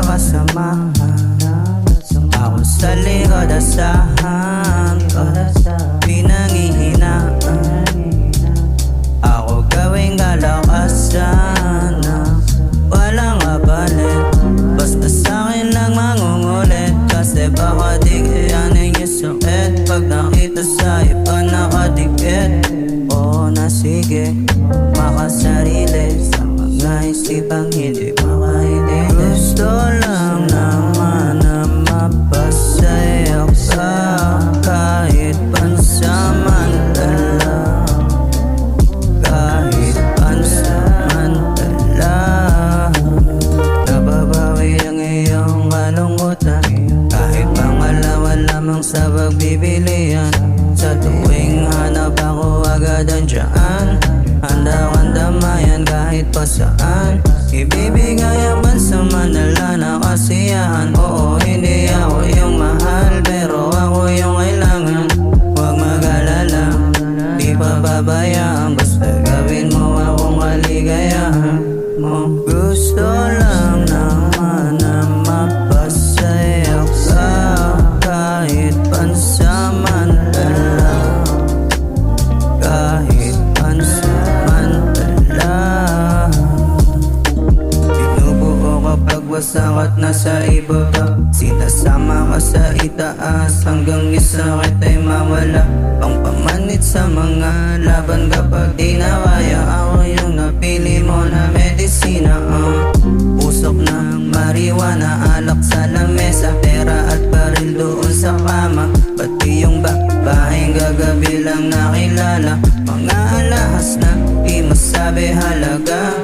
kasamahan. Ako sa likod asahan ko, pinanghihinaan. Ako gawing kalakasan na walang kapalit. Basta sa'kin lang mangungulit, kasi baka di kayanin yung sakit pag nakita sa iba nakadikit. Oo na sige, makasarili sa mga isipang hindi makahilig. Gusto lang naman na mapasaya ka, kahit pansamantala. Kahit pansamantala, nababawi ang iyong kalungkutan. Kahit pangalawan lamang sa pagbibilihan. Sa tuwing hanap ako agad andyan, handa kang damayan kahit pa saan. Ibibigay ang pansamantala na kasiyahan. Oo, hindi ako yung mahal, pero ako yung kailangan. Huwag mag-alala, di pababayaan. Basta gawin mo akong kaligayahan mo. Gusto lang naman na mapasaya ka, kahit pansamantala. Kahit pansamantala. Binubuo kapag wasak at nasa ibaba. Sinasama ka sa itaas hanggang isakit ay mawala. Pangpamanit sa mga laban kapag di na kaya. Ako yung napili mo na medisina. Usok ng marijuana, alak sa lamesa, pera at baril doon sa kama. Pati yung bahing gagabi lang nakilala. Mga alahas na di masabi halaga.